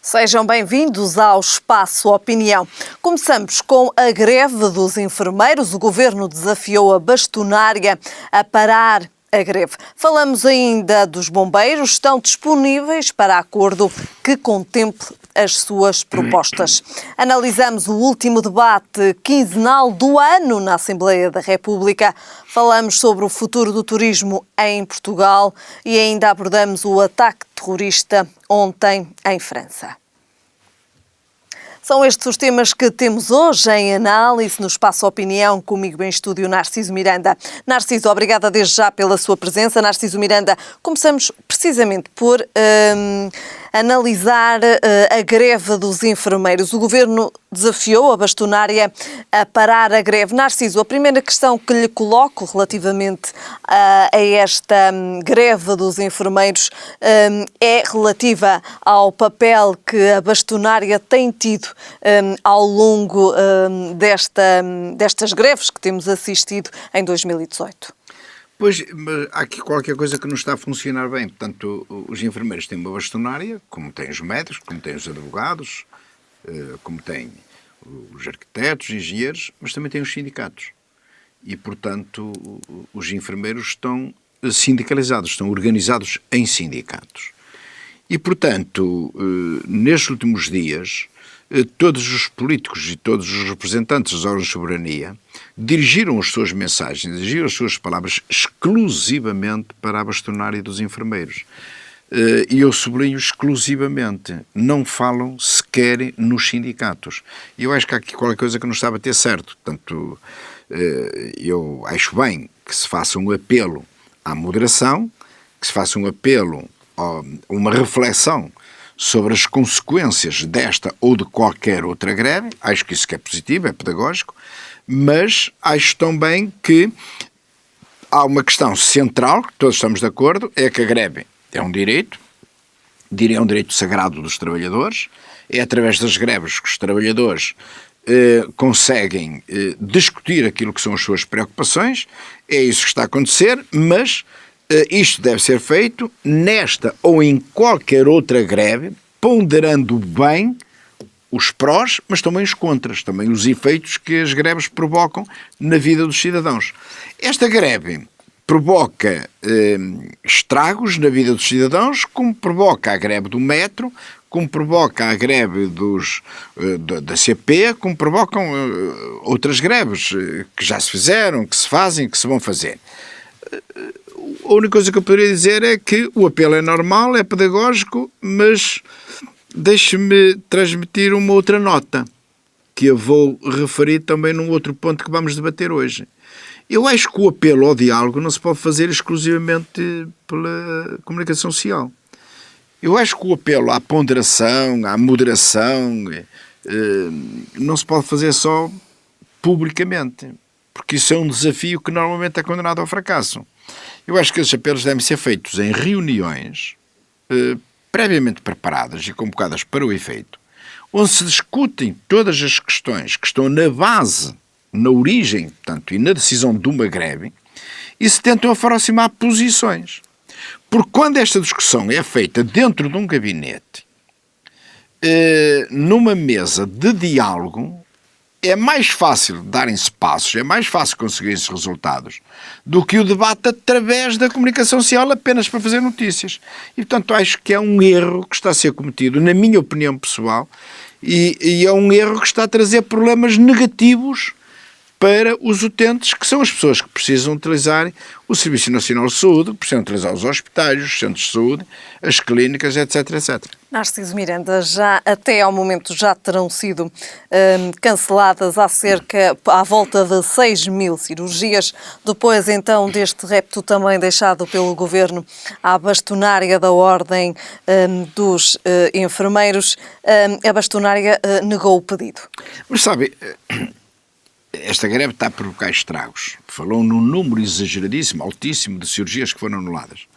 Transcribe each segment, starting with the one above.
Sejam bem-vindos ao Espaço Opinião. Começamos com a greve dos enfermeiros. O Governo desafiou a bastonária a parar a greve. Falamos ainda dos bombeiros. Estão disponíveis para acordo que contemple as suas propostas. Analisamos o último debate quinzenal do ano na Assembleia da República. Falamos sobre o futuro do turismo em Portugal e ainda abordamos o ataque terrorista ontem em França. São estes os temas que temos hoje em análise no Espaço Opinião, comigo em estúdio Narciso Miranda. Narciso, obrigada desde já pela sua presença. Narciso Miranda, começamos precisamente por analisar a greve dos enfermeiros. O Governo desafiou a bastonária a parar a greve. Narciso, a primeira questão que lhe coloco relativamente a esta greve dos enfermeiros é relativa ao papel que a bastonária tem tido ao longo destas greves que temos assistido em 2018. Pois, há aqui qualquer coisa que não está a funcionar bem. Portanto, os enfermeiros têm uma bastonária, como têm os médicos, como têm os advogados, como têm os arquitetos, engenheiros, mas também têm os sindicatos. E, portanto, os enfermeiros estão sindicalizados, estão organizados em sindicatos. E, portanto, nestes últimos dias, todos os políticos e todos os representantes dos órgãos de soberania dirigiram as suas mensagens, dirigiram as suas palavras exclusivamente para a bastonária dos enfermeiros. E eu sublinho exclusivamente, não falam sequer nos sindicatos. E eu acho que há aqui qualquer coisa que não está a bater certo. Portanto, eu acho bem que se faça um apelo à moderação, que se faça um apelo a uma reflexão sobre as consequências desta ou de qualquer outra greve. Acho que isso que é positivo, é pedagógico, mas acho também que há uma questão central, que todos estamos de acordo, é que a greve é um direito, é um direito sagrado dos trabalhadores, é através das greves que os trabalhadores conseguem discutir aquilo que são as suas preocupações, é isso que está a acontecer, mas isto deve ser feito nesta ou em qualquer outra greve, ponderando bem os prós, mas também os contras, também os efeitos que as greves provocam na vida dos cidadãos. Esta greve provoca estragos na vida dos cidadãos, como provoca a greve do metro, como provoca a greve da CP, como provocam outras greves que já se fizeram, que se fazem, que se vão fazer. A única coisa que eu poderia dizer é que o apelo é normal, é pedagógico, mas deixe-me transmitir uma outra nota, que eu vou referir também num outro ponto que vamos debater hoje. Eu acho que o apelo ao diálogo não se pode fazer exclusivamente pela comunicação social. Eu acho que o apelo à ponderação, à moderação, não se pode fazer só publicamente, porque isso é um desafio que normalmente é condenado ao fracasso. Eu acho que esses apelos devem ser feitos em reuniões previamente preparadas e convocadas para o efeito, onde se discutem todas as questões que estão na base, na origem, portanto, e na decisão de uma greve, e se tentam aproximar posições. Porque quando esta discussão é feita dentro de um gabinete, numa mesa de diálogo, é mais fácil darem-se passos, é mais fácil conseguir-se resultados do que o debate através da comunicação social apenas para fazer notícias. E, portanto, acho que é um erro que está a ser cometido, na minha opinião pessoal, e é um erro que está a trazer problemas negativos para os utentes, que são as pessoas que precisam utilizar o Serviço Nacional de Saúde, que precisam utilizar os hospitais, os centros de saúde, as clínicas, etc, etc. Narciso Miranda, até ao momento já terão sido canceladas à volta de 6.000 cirurgias. Depois, então, deste repto também deixado pelo Governo à bastonária da Ordem dos Enfermeiros, a bastonária negou o pedido. Mas sabe, esta greve está a provocar estragos. Falou num número exageradíssimo, altíssimo, de cirurgias que foram anuladas.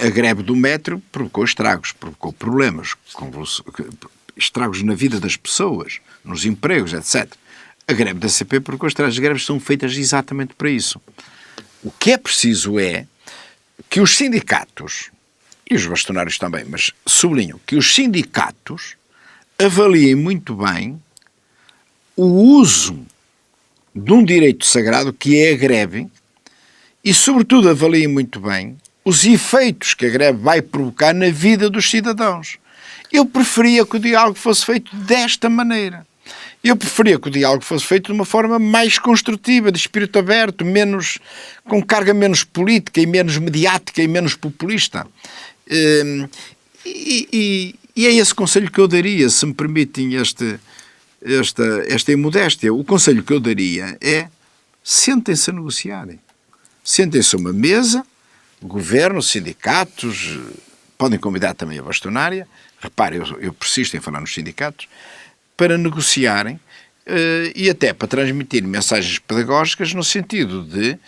A greve do metro provocou estragos, provocou problemas, estragos na vida das pessoas, nos empregos, etc. A greve da CP provocou estragos. As greves são feitas exatamente para isso. O que é preciso é que os sindicatos e os bastonários também, mas sublinho que os sindicatos avaliem muito bem o uso de um direito sagrado que é a greve e, sobretudo, avaliem muito bem os efeitos que a greve vai provocar na vida dos cidadãos. Eu preferia que o diálogo fosse feito desta maneira. Eu preferia que o diálogo fosse feito de uma forma mais construtiva, de espírito aberto, com carga menos política e menos mediática e menos populista. E é esse conselho que eu daria, se me permitem esta imodéstia. O conselho que eu daria é: sentem-se a negociarem. Sentem-se a uma mesa, governo, sindicatos, podem convidar também a bastonária. Repare, eu persisto em falar nos sindicatos, para negociarem e até para transmitir mensagens pedagógicas no sentido de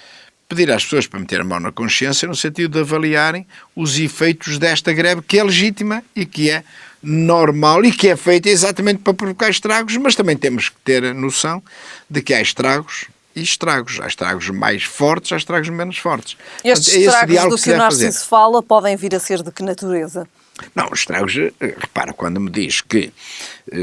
pedir às pessoas para meter a mão na consciência, no sentido de avaliarem os efeitos desta greve, que é legítima e que é normal e que é feita exatamente para provocar estragos, mas também temos que ter a noção de que há estragos e estragos. Há estragos mais fortes, há estragos menos fortes. Estes estragos do que o Narciso fala podem vir a ser de que natureza? Não, os estragos, repara, quando me diz que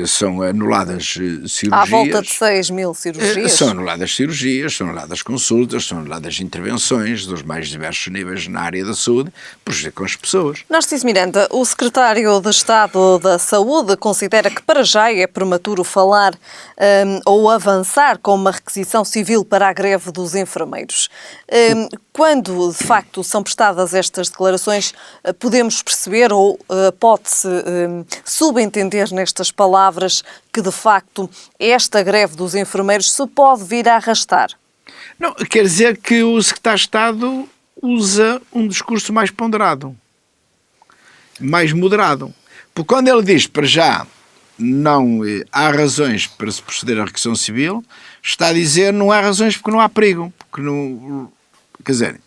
são anuladas cirurgias... À volta de 6 mil cirurgias? São anuladas cirurgias, são anuladas consultas, são anuladas intervenções dos mais diversos níveis na área da saúde, prejudicam as pessoas. Narciso Miranda, o secretário de Estado da Saúde considera que para já é prematuro falar ou avançar com uma requisição civil para a greve dos enfermeiros. Quando, de facto, são prestadas estas declarações, podemos perceber ou pode-se subentender nestas palavras que, de facto, esta greve dos enfermeiros se pode vir a arrastar? Não, quer dizer que o secretário de Estado usa um discurso mais ponderado, mais moderado. Porque quando ele diz para já não há razões para se proceder à requisição civil, está a dizer não há razões porque não há perigo. Porque não, quer dizer,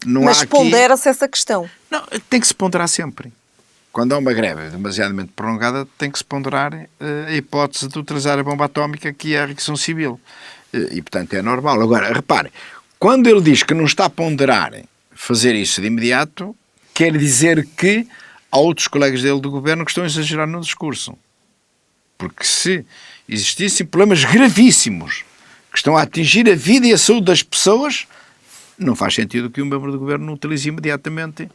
não Mas há aqui... pondera-se essa questão. Não, tem que se ponderar sempre. Quando há uma greve demasiadamente prolongada, tem que se ponderar a hipótese de utilizar a bomba atómica, que é a requisição civil. E, portanto, é normal. Agora, repare, quando ele diz que não está a ponderar fazer isso de imediato, quer dizer que há outros colegas dele do governo que estão a exagerar no discurso. Porque se existissem problemas gravíssimos que estão a atingir a vida e a saúde das pessoas, não faz sentido que um membro do governo não utilize imediatamente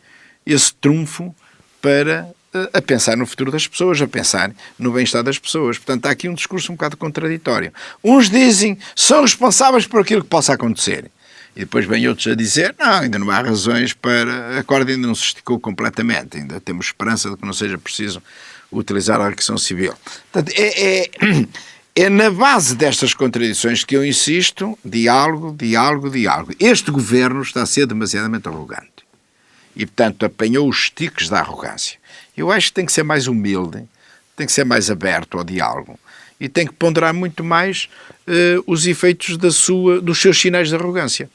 esse trunfo para a pensar no futuro das pessoas, a pensar no bem-estar das pessoas. Portanto, há aqui um discurso um bocado contraditório. Uns dizem, são responsáveis por aquilo que possa acontecer. E depois vêm outros a dizer, não, ainda não há razões para... A corda ainda não se esticou completamente. Ainda temos esperança de que não seja preciso utilizar a requisição civil. Portanto, é na base destas contradições que eu insisto, diálogo. Este governo está a ser demasiadamente arrogante. E, portanto, apanhou os tiques da arrogância. Eu acho que tem que ser mais humilde, tem que ser mais aberto ao diálogo e tem que ponderar muito mais os efeitos dos seus sinais de arrogância.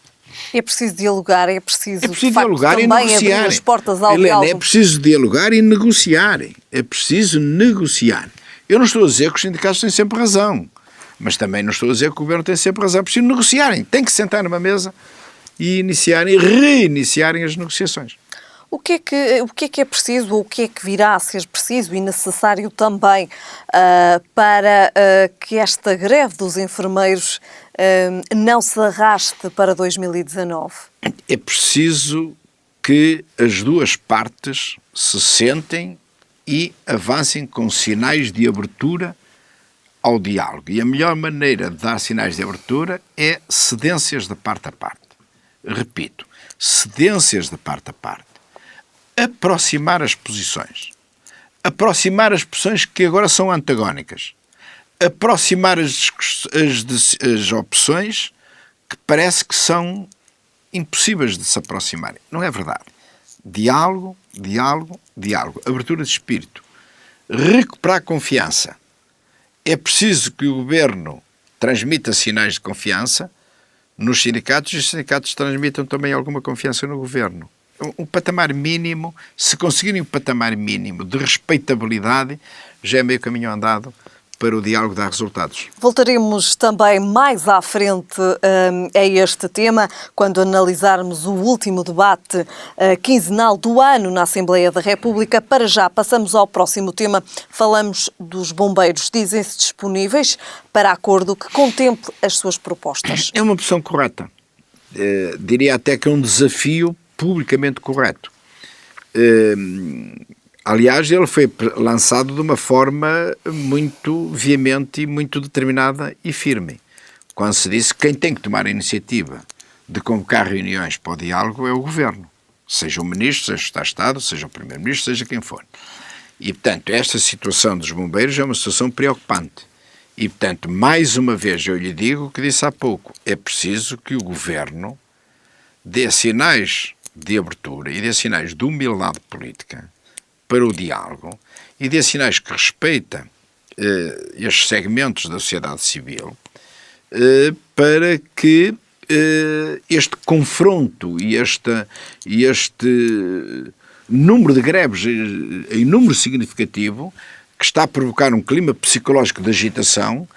É preciso dialogar, é preciso de facto, dialogar e também negociar. abrir as portas ao Helena, diálogo. é preciso dialogar e negociar. É preciso negociar. Eu não estou a dizer que os sindicatos têm sempre razão, mas também não estou a dizer que o governo tem sempre razão. É preciso negociarem. Tem que sentar numa mesa e reiniciarem as negociações. O que é que é preciso, ou o que é que virá a ser preciso e necessário também para que esta greve dos enfermeiros não se arraste para 2019? É preciso que as duas partes se sentem e avancem com sinais de abertura ao diálogo. E a melhor maneira de dar sinais de abertura é cedências de parte a parte. Repito, cedências de parte a parte. Aproximar as posições que agora são antagónicas, aproximar as opções que parece que são impossíveis de se aproximarem. Não é verdade. Diálogo, abertura de espírito, recuperar confiança. É preciso que o governo transmita sinais de confiança nos sindicatos e os sindicatos transmitam também alguma confiança no governo. Um patamar mínimo, se conseguirem um patamar mínimo de respeitabilidade, já é meio caminho andado para o diálogo dar resultados. Voltaremos também mais à frente a este tema, quando analisarmos o último debate quinzenal do ano na Assembleia da República. Para já, passamos ao próximo tema. Falamos dos bombeiros. Dizem-se disponíveis para acordo que contemple as suas propostas. É uma opção correta. Diria até que é um desafio publicamente correto. Aliás, ele foi lançado de uma forma muito veemente e muito determinada e firme, quando se disse que quem tem que tomar a iniciativa de convocar reuniões para o diálogo é o Governo, seja o Ministro, seja o Estado de Estado, seja o Primeiro-Ministro, seja quem for. E, portanto, esta situação dos bombeiros é uma situação preocupante. E, portanto, mais uma vez eu lhe digo o que disse há pouco, é preciso que o Governo dê sinais de abertura e dê sinais de humildade política para o diálogo e dê sinais que respeita estes segmentos da sociedade civil para que este confronto e este número de greves em número significativo que está a provocar um clima psicológico de agitação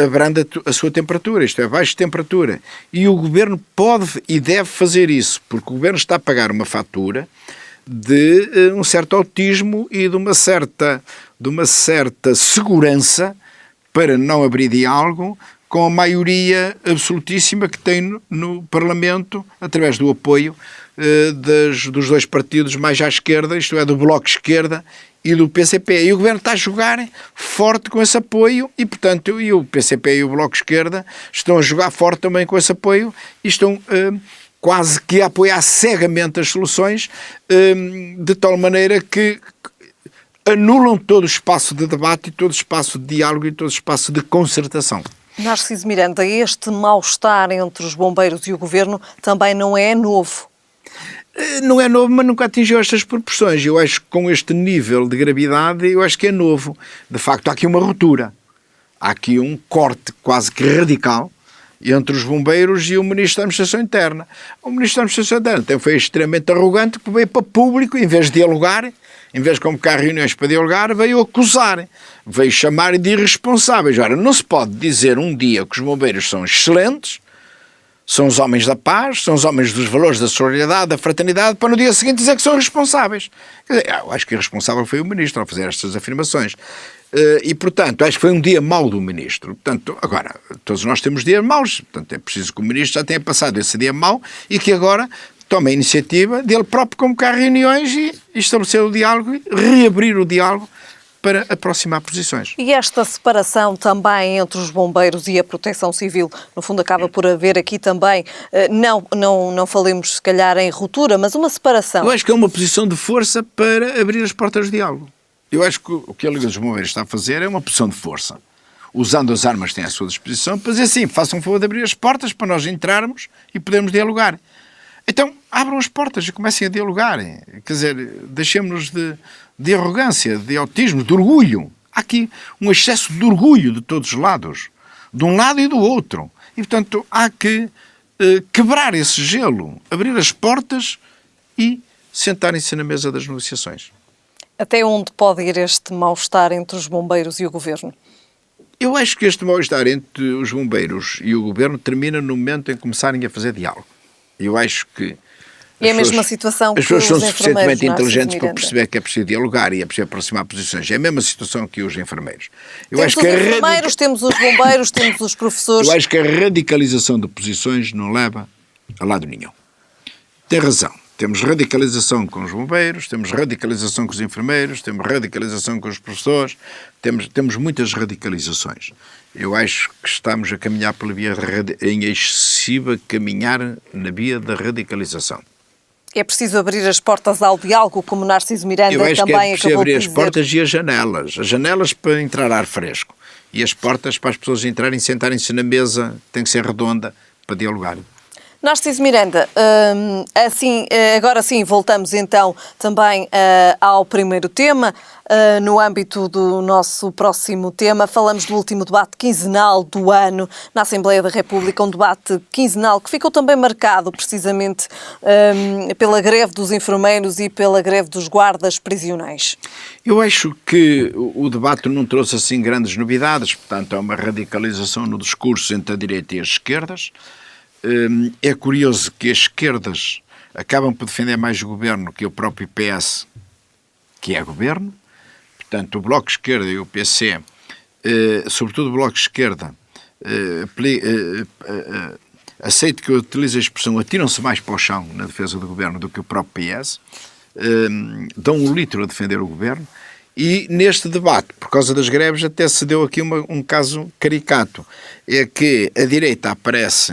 abranda a sua temperatura, isto é, baixa temperatura. E o Governo pode e deve fazer isso, porque o Governo está a pagar uma fatura de um certo autismo e de uma certa segurança para não abrir diálogo com a maioria absolutíssima que tem no Parlamento, através do apoio dos dois partidos mais à esquerda, isto é, do Bloco de Esquerda e do PCP. E o Governo está a jogar forte com esse apoio e, portanto, o PCP e o Bloco de Esquerda estão a jogar forte também com esse apoio e estão quase que a apoiar cegamente as soluções, de tal maneira que anulam todo o espaço de debate e todo o espaço de diálogo e todo o espaço de concertação. Narciso Miranda, este mal-estar entre os bombeiros e o Governo também não é novo. Não é novo, mas nunca atingiu estas proporções. Eu acho que com este nível de gravidade, eu acho que é novo. De facto, há aqui uma ruptura. Há aqui um corte quase que radical entre os bombeiros e o Ministro da Administração Interna. O Ministro da Administração Interna foi extremamente arrogante, que veio para público, em vez de dialogar, em vez de convocar reuniões para dialogar, veio acusar, veio chamar de irresponsáveis. Ora, não se pode dizer um dia que os bombeiros são excelentes, são os homens da paz, são os homens dos valores da solidariedade, da fraternidade, para no dia seguinte dizer que são responsáveis. Quer dizer, eu acho que o responsável foi o Ministro ao fazer estas afirmações. E, portanto, acho que foi um dia mau do Ministro. Portanto, agora, todos nós temos dias maus. Portanto, é preciso que o Ministro já tenha passado esse dia mau e que agora tome a iniciativa dele próprio convocar reuniões e estabelecer o diálogo e reabrir o diálogo para aproximar posições. E esta separação também entre os bombeiros e a proteção civil, no fundo acaba por haver aqui também, não falemos se calhar em ruptura, mas uma separação. Eu acho que é uma posição de força para abrir as portas do diálogo. Eu acho que o que a Liga dos Bombeiros está a fazer é uma posição de força, usando as armas que têm à sua disposição, para dizer assim, façam favor de abrir as portas para nós entrarmos e podermos dialogar. Então, abram as portas e comecem a dialogar. Quer dizer, deixemos-nos de arrogância, de autismo, de orgulho. Há aqui um excesso de orgulho de todos os lados, de um lado e do outro. E, portanto, há que quebrar esse gelo, abrir as portas e sentarem-se na mesa das negociações. Até onde pode ir este mal-estar entre os bombeiros e o Governo? Eu acho que este mal-estar entre os bombeiros e o Governo termina no momento em começarem a fazer diálogo. Eu acho que é a mesma situação que as pessoas são suficientemente Narciso inteligentes Miranda. para perceber que é preciso dialogar e é preciso aproximar posições. É a mesma situação que os enfermeiros. Temos os enfermeiros, temos os bombeiros, temos os professores. Eu acho que a radicalização de posições não leva a lado nenhum. Tem razão. Temos radicalização com os bombeiros, temos radicalização com os enfermeiros, temos radicalização com os professores, temos muitas radicalizações. Eu acho que estamos a caminhar pela via em excessiva caminhar na via da radicalização. É preciso abrir as portas ao diálogo, como Narciso Miranda também acabou de dizer. Eu acho que é preciso abrir as portas e as janelas. As janelas para entrar ar fresco e as portas para as pessoas entrarem e sentarem-se na mesa, tem que ser redonda para dialogar. Narciso Miranda, agora sim voltamos então também ao primeiro tema. No âmbito do nosso próximo tema, falamos do último debate quinzenal do ano na Assembleia da República, um debate quinzenal que ficou também marcado precisamente pela greve dos enfermeiros e pela greve dos guardas prisionais. Eu acho que o debate não trouxe assim grandes novidades, portanto há uma radicalização no discurso entre a direita e as esquerdas. É curioso que as esquerdas acabam por defender mais o governo que o próprio PS, que é governo. Portanto, o Bloco de Esquerda e o PC, sobretudo o Bloco de Esquerda, aceito que eu utilize a expressão atiram-se mais para o chão na defesa do governo do que o próprio PS, dão um litro a defender o governo, e neste debate, por causa das greves, até se deu aqui um caso caricato, é que a direita aparece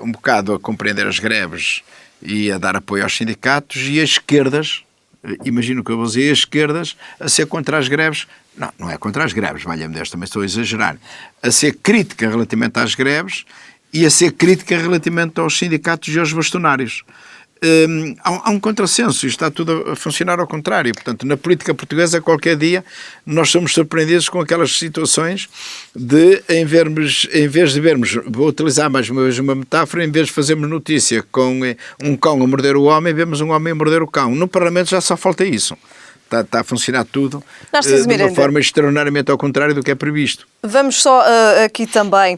um bocado a compreender as greves e a dar apoio aos sindicatos, e as esquerdas, imagino que eu vou dizer, as esquerdas a ser contra as greves, não é contra as greves, valha-me Deus, também estou a exagerar, a ser crítica relativamente às greves e a ser crítica relativamente aos sindicatos e aos bastonários. Há um contrassenso, isto está tudo a funcionar ao contrário. Portanto, na política portuguesa, qualquer dia, nós somos surpreendidos com aquelas situações de, em vez de vermos, vou utilizar mais uma vez uma metáfora, em vez de fazermos notícia com um cão a morder o homem, vemos um homem a morder o cão. No Parlamento já só falta isso. Está a funcionar tudo de uma forma extraordinariamente ao contrário do que é previsto. Vamos só aqui também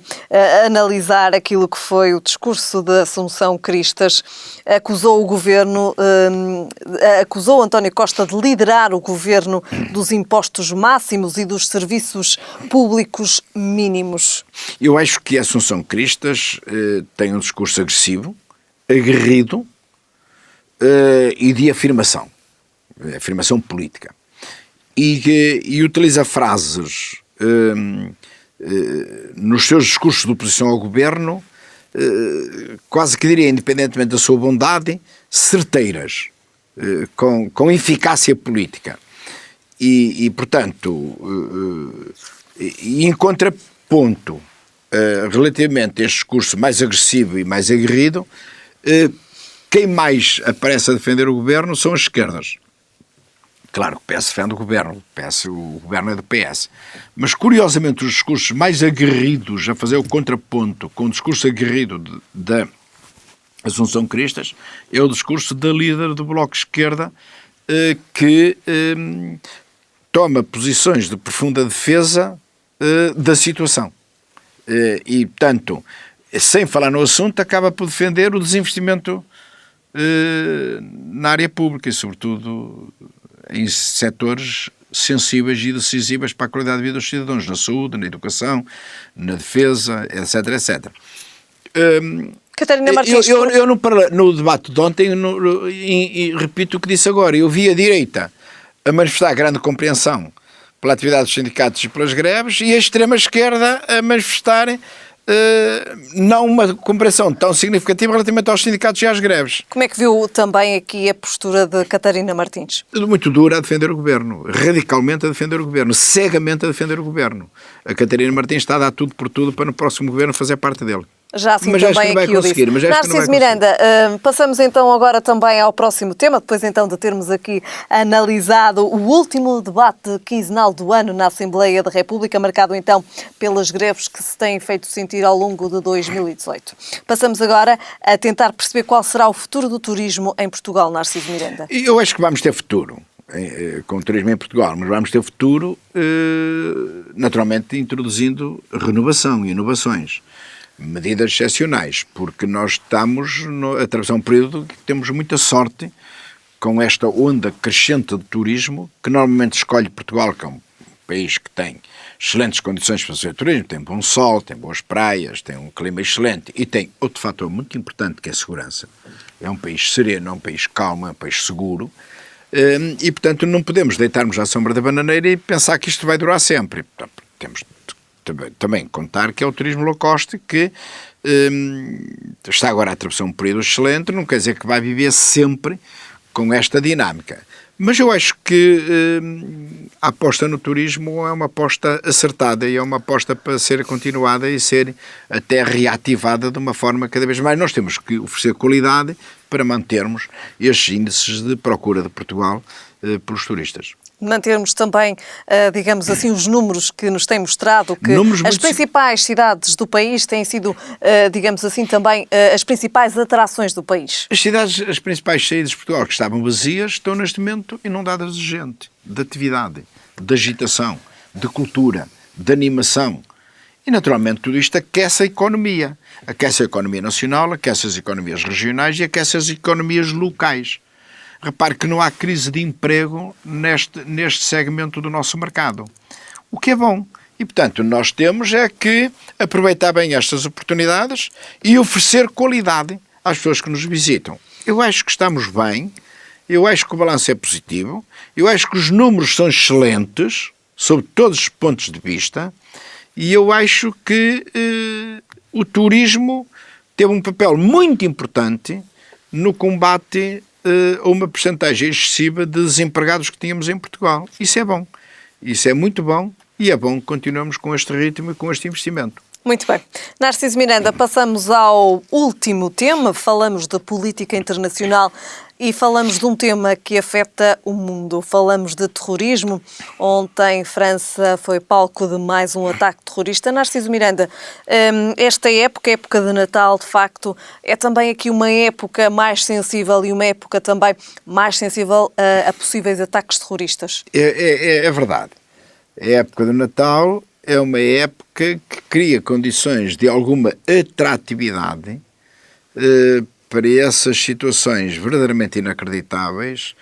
analisar aquilo que foi o discurso de Assunção Cristas. Acusou o governo, acusou António Costa de liderar o governo dos impostos máximos e dos serviços públicos mínimos. Eu acho que Assunção Cristas tem um discurso agressivo, aguerrido e de afirmação política, e utiliza frases nos seus discursos de oposição ao governo, quase que diria, independentemente da sua bondade, certeiras, com eficácia política. Portanto, em contraponto, relativamente a este discurso mais agressivo e mais aguerrido, quem mais aparece a defender o governo são as esquerdas. Claro que o PS defende o governo é do PS, mas curiosamente os discursos mais aguerridos a fazer o contraponto com o discurso aguerrido da Assunção Cristas é o discurso da líder do Bloco de Esquerda, que toma posições de profunda defesa da situação. E, portanto, sem falar no assunto, acaba por defender o desinvestimento na área pública e, sobretudo, em setores sensíveis e decisivos para a qualidade de vida dos cidadãos, na saúde, na educação, na defesa, etc, etc. Catarina Martins, eu no debate de ontem, e repito o que disse agora, eu vi a direita a manifestar grande compreensão pela atividade dos sindicatos e pelas greves, e a extrema-esquerda a manifestar não uma compreensão tão significativa relativamente aos sindicatos e às greves. como é que viu também aqui a postura de Catarina Martins? Muito dura a defender o governo, radicalmente a defender o governo, cegamente a defender o governo. A Catarina Martins está a dar tudo por tudo para no próximo governo fazer parte dele. Já assim mas também aqui o disse. Narciso Miranda, passamos então agora também ao próximo tema, depois então de termos aqui analisado o último debate quinzenal do ano na Assembleia da República, marcado então pelas greves que se têm feito sentir ao longo de 2018. Passamos agora a tentar perceber qual será o futuro do turismo em Portugal, Narciso Miranda. Eu acho que vamos ter futuro com o turismo em Portugal, mas vamos ter futuro naturalmente introduzindo renovação e inovações. Medidas excepcionais, porque nós estamos a atravessar um período que temos muita sorte com esta onda crescente de turismo, que normalmente escolhe Portugal, que é um país que tem excelentes condições para fazer turismo, tem bom sol, tem boas praias, tem um clima excelente e tem outro fator muito importante que é a segurança. É um país sereno, é um país calmo, é um país seguro e, portanto, não podemos deitarmos à sombra da bananeira e pensar que isto vai durar sempre. Portanto, temos também contar que é o turismo low cost que está agora a atravessar um período excelente, não quer dizer que vai viver sempre com esta dinâmica. Mas eu acho que a aposta no turismo é uma aposta acertada e é uma aposta para ser continuada e ser até reativada de uma forma cada vez mais. Nós temos que oferecer qualidade para mantermos estes índices de procura de Portugal pelos turistas. Mantermos também, digamos assim, os números que nos têm mostrado que as principais cidades do país têm sido, digamos assim, também as principais atrações do país. As principais saídas de Portugal que estavam vazias estão neste momento inundadas de gente, de atividade, de agitação, de cultura, de animação. E, naturalmente, tudo isto aquece a economia. Aquece a economia nacional, aquece as economias regionais e aquece as economias locais. Repare que não há crise de emprego neste segmento do nosso mercado, o que é bom. E, portanto, nós temos é que aproveitar bem estas oportunidades e oferecer qualidade às pessoas que nos visitam. Eu acho que estamos bem, eu acho que o balanço é positivo, eu acho que os números são excelentes, sob todos os pontos de vista, e eu acho que o turismo teve um papel muito importante no combate a uma percentagem excessiva de desempregados que tínhamos em Portugal. Isso é bom. Isso é muito bom e é bom que continuemos com este ritmo e com este investimento. Muito bem. Narciso Miranda, passamos ao último tema. Falamos da política internacional e falamos de um tema que afeta o mundo. Falamos de terrorismo. Ontem, França foi palco de mais um ataque terrorista. Narciso Miranda, esta época, a época de Natal, de facto, é também aqui uma época mais sensível e uma época também mais sensível a possíveis ataques terroristas. É verdade. A época do Natal é uma época que cria condições de alguma atratividade para essas situações verdadeiramente inacreditáveis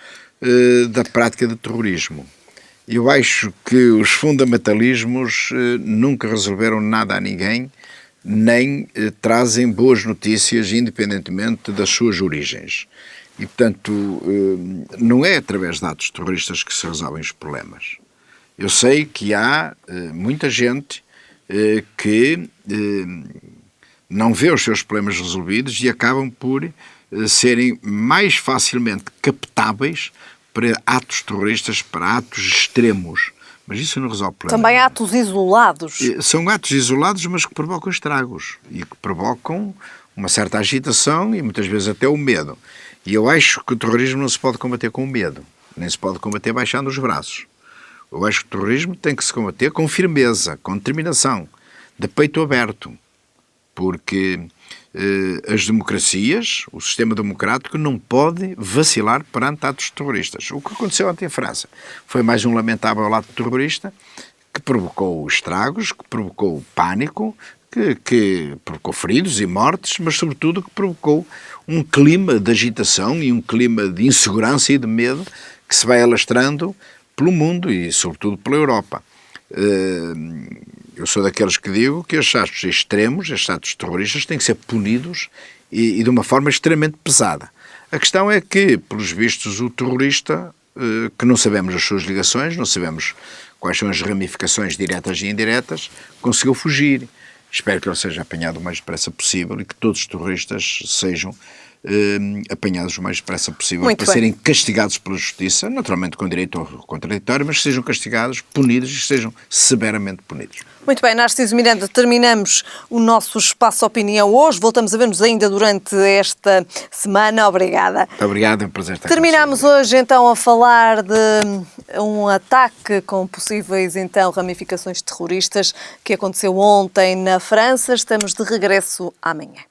da prática de terrorismo. Eu acho que os fundamentalismos nunca resolveram nada a ninguém, nem trazem boas notícias independentemente das suas origens. E, portanto, não é através de atos terroristas que se resolvem os problemas. Eu sei que há muita gente que não vê os seus problemas resolvidos e acabam por serem mais facilmente captáveis para atos terroristas, para atos extremos. Mas isso não resolve problemas. Também atos isolados. São atos isolados, mas que provocam estragos e que provocam uma certa agitação e muitas vezes até o medo. E eu acho que o terrorismo não se pode combater com medo, nem se pode combater baixando os braços. Eu acho que o terrorismo tem que se combater com firmeza, com determinação, de peito aberto, porque as democracias, o sistema democrático não pode vacilar perante atos terroristas. O que aconteceu ontem em França foi mais um lamentável ato terrorista que provocou estragos, que provocou pânico, que provocou feridos e mortes, mas sobretudo que provocou um clima de agitação e um clima de insegurança e de medo que se vai alastrando pelo mundo e, sobretudo, pela Europa. Eu sou daqueles que digo que estes atos extremos, estes atos terroristas, têm que ser punidos e de uma forma extremamente pesada. A questão é que, pelos vistos, o terrorista, que não sabemos as suas ligações, não sabemos quais são as ramificações diretas e indiretas, conseguiu fugir. Espero que ele seja apanhado o mais depressa possível e que todos os terroristas sejam apanhados o mais depressa possível para serem castigados pela justiça, naturalmente com direito ao contraditório, mas que sejam castigados, punidos e que sejam severamente punidos. Muito bem, Narciso Miranda, terminamos o nosso Espaço Opinião hoje. Voltamos a ver-nos ainda durante esta semana. Obrigada. Obrigado, é um prazer estar Terminamos hoje então a falar de um ataque com possíveis então ramificações terroristas que aconteceu ontem na França. Estamos de regresso amanhã.